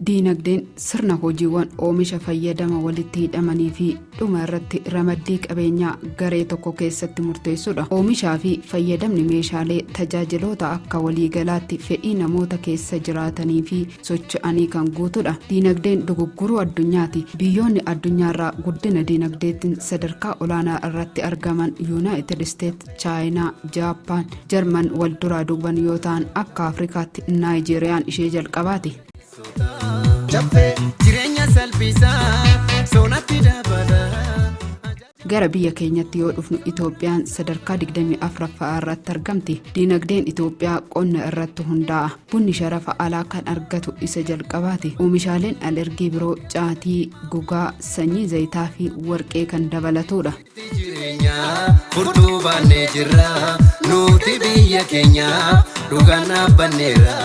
diinagdeen sirna hojiiwwan oomisha fayyadama walitti hidhamanii fi dhuma irratti ramaddii qabeenyaa garee tokko keessatti murteessuudha. Oomishaa fi fayyadamni meeshaalee tajaajiloota akka waliigalaatti fedhii namoota keessa jiraatanii fi socho'anii kan guutudha. Diinagdeen dogoggoruu addunyaati. Biyyoonni addunyaarraa guddina diinagdeetiin sadarkaa olaanaa irratti argaman Yuunaayitid Isteetsi, Chaayinaa, Jaappaan, Jarman wal duraa duuban yoo ta'an akka Afrikaatti Naayijeeriyaan ishee jalqabaati. Gara biyya keenyatti yoo dhufnu Itoophiyaan sadarkaa 24ffaa irratti argamti. Diinagdeen Itoophiyaa qonna irratti hundaa'a. Bunni sharafa alaa kan argatu isa jalqabaati. Oomishaaleen alergii biroo caatii, gogaa, sanyii zayitaa fi warqee kan dabalatudha. Furtuu baannee jirra nuti biyya keenya dhugaanaaf banneera.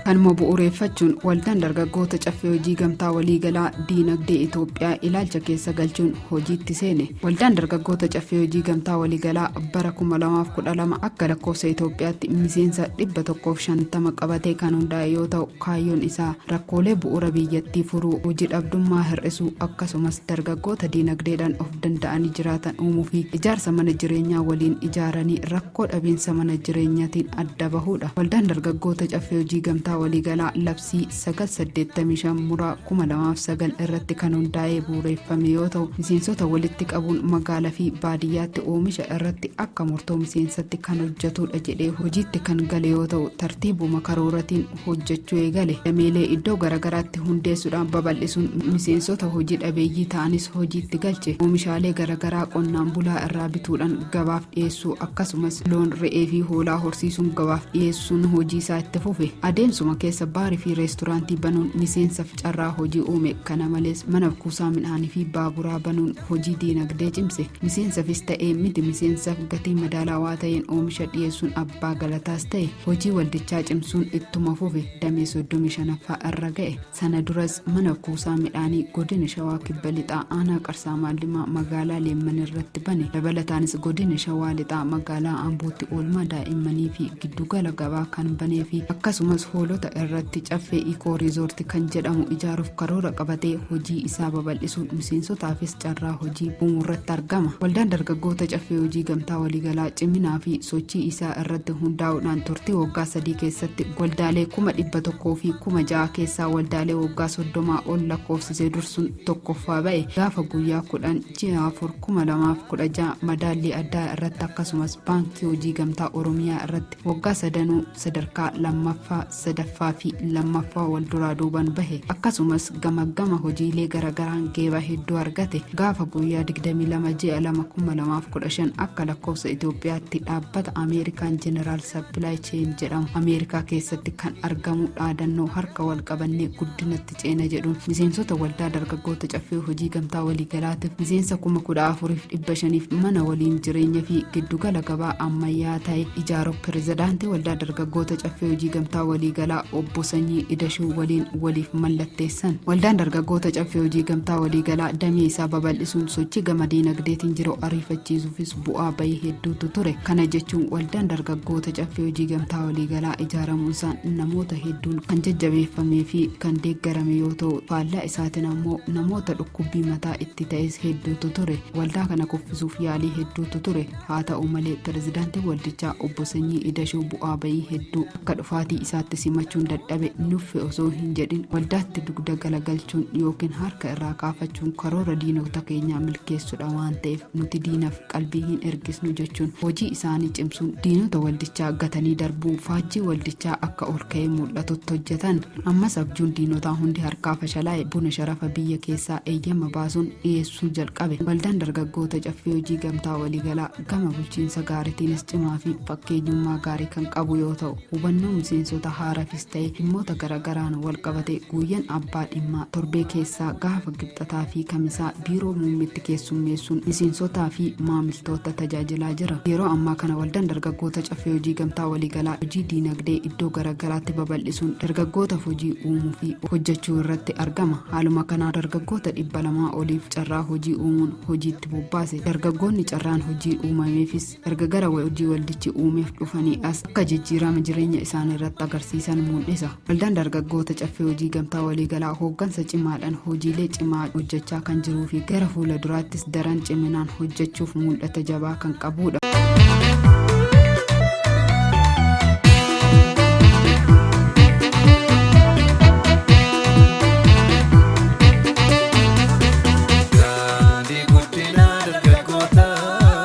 Kanuma bu'uureeffachuun waldaan dargaggoota caffee hojii gamtaa waliigalaa diinagdee Itoophiyaa ilaalcha keessa galchuun hojiitti seene. Waldaan dargaggoota caffee hojii gamtaa waliigalaa bara 2012 akka lakkoofsa Itoophiyaatti miseensa 150 qabatee kan hundaa'e yoo ta'u, kaayyoon isaa rakkoolee bu'uura biyyattii furuu, hojii dhabdummaa hir'isuu akkasumas dargaggoota diinagdeedhaan of danda'anii jiraatan uumuu fi ijaarsa mana jireenyaa waliin ijaaranii rakkoo dhabiinsa mana jireenyaatiin adda bahuudha. Waldaan dargaggoota caffee hojii gamtaa waliigalaa labsii 985/2009 irratti kan hundaa'ee bu'uureffame yoo ta'u, miseensota walitti qabuun magaalaa fi baadiyyaatti oomisha irratti akka murtoo miseensatti kan hojjetudha jedhee hojiitti kan gale yoo ta'u, tartiibuma karooratiin hojjechuu eegale. Dameelee iddoo garagaraatti hundeessuudhaan babal'isuun miseensota hojii dhabeeyyii ta'anis hojiitti galche. Oomishaalee garagaraa qonnaan bulaa irraa bituudhaan gabaaf dhiyeessuu akkasumas loon, re'ee fi hoolaa horsiisuun gabaaf dhiyeessuun hojii isaa itti fufe. Adeemsuma keessa baarii fi reesturaantii banuun miseensaaf carraa hojii uume. Kana malees mana kuusaa midhaanii fi baaburaa banuun hojii diinagdee cimse. Miseensaafis ta'ee miti miseensaaf gatii madaalawaa ta'een oomisha dhiyeessuun abbaa galataas ta'e. Hojii waldichaa cimsuun ittuma fufe. Damee 35ffaa irra ga'e. Sana duras mana kuusaa midhaanii godina Shawaa Kibba Lixaa aanaa Qarsaa Maallimaa magaalaa Leemman irratti bane. Dabalataanis godina Shawaa Lixaa magaalaa Ambootti oolmaa daa'immanii fi giddugala gabaa kan banee fi akkasumas hoolota irratti caffee Ikoo Riizoortii kan jedhamu ijaaruuf karoora qabatee hojii isaa babal'isuun miseensotaafis carraa hojii uumuu irratti argama. Waldaan dargaggoota caffee hojii gamtaa waliigalaa ciminaa fi sochii isaa irratti hundaa'uudhaan turtii waggaa 3 keessatti waldaalee 100 fi 6,000 keessaa waldaalee waggaa 30 ol lakkoofsisee dursuun tokkoffaa ba'e. Gaafa guyyaa 10 ji'a 4/2016 madaallii addaa irratti akkasumas baankii hojii gamtaa Oromiyaa irratti waggaa 3 sadarkaa lammaffaa, sadaffaa fi lammaffaa wal duraa duuban bahe. Akkasumas gama hojiilee garagaraan geeba hedduu argate. Gaafa guyyaa 22 ji'a 2015 akka lakkoofsa Itoophiyaatti dhaabbata Ameerikaan Jeneraal Sappilaay Cheen jedhamu Ameerikaa keessatti kan argamu dhaadannoo harka wal qabannee guddinatti ceena jedhuun miseensota waldaa dargaggoota caffee hojii gamtaa waliigalaatiif miseensa 14,500 mana waliin jireenya fi giddugala gabaa ammayyaa ta'e ijaaruuf pirezidaantii waldaa dargaggoota caffee hojii gamtaa waliigalaa obbo Sanyii Idashuu waliin waliif mallatteessan. Waldaan dargaggoota caffee hojii gamtaa waliigalaa damee isaa babal'isuun sochii gama diinagdeetiin jiru ariifachiisuufis bu'aa bahii hedduutu ture. Kana jechuun waldaan dargaggoota caffee hojii gamtaa waliigalaa ijaaramuun isaa namoota hedduun kan jajjabeeffamee fi kan deeggarame yoo ta'u, faallaa isaatiin ammoo namoota dhukkubbii mataa itti ta'es hedduutu ture. Waldaa kana kuffisuuf yaalii hedduutu ture. Haa ta'u malee pirezidaantii waldichaa obbo Sanyii Idashuu bu'aa bahii hedduu akka dhufaatii isaatti simachuun dadhabe nuffe osoo hin jedhin waldaatti dugda galagalchuun yookiin harka irraa kaafachuun karoora diinota keenyaa milkeessuudha waan ta'eef nuti diinaaf qalbii hin ergisnu jechuun hojii isaanii cimsuun diinota waldichaa gatanii darbuu faajjii waldichaa akka ol ka'ee mul'atutti hojjetan. Ammas abjuun diinotaa hundi harkaa fashalaa'e buna sharafa biyya keessaa eeyyama baasuun dhiyeessuu jalqabe. Waldaan dargaggoota caffee hojii gamtaa waliigalaa gama bulchiinsa gaariitiinis cimaa fi fakkeenyummaa gaarii kan qabu yoo ta'u, hubannoo miseensota haaraafis ta'e dhimmoota garagaraan wal qabate guyyaan abbaa dhimmaa torbee keessaa gaafa Kibxataa fi Kamisaa biiroo muummitti keessummeessuun miseensotaa fi maamiltoota tajaajilaa jira. Yeroo ammaa kana waldaan dargaggoota caffee hojii gamtaa waliigalaa hojii diinagdee iddoo garagaraatti babal'isuun dargaggootaaf hojii uumuu fi hojjechuu irratti argama. Haaluma kanaan dargaggoota 200 oliif carraa hojii uumuun hojiitti bobbaase. Dargaggoonni carraan hojii uumameefis erga gara hojii waldichi uumeef dhufanii as akka jijjiirama jireenya isaanii irratti agarsiisan kan mul'isa. Waldaan dargaggoota caffee hojii gamtaa waliigalaa hooggansa cimaadhaan hojiilee cimaa hojjechaa kan jiruu fi gara fuula duraattis daran ciminaan hojjechuuf mul'ata jabaa kan qabudha.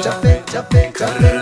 Cafe, cafe, cafe.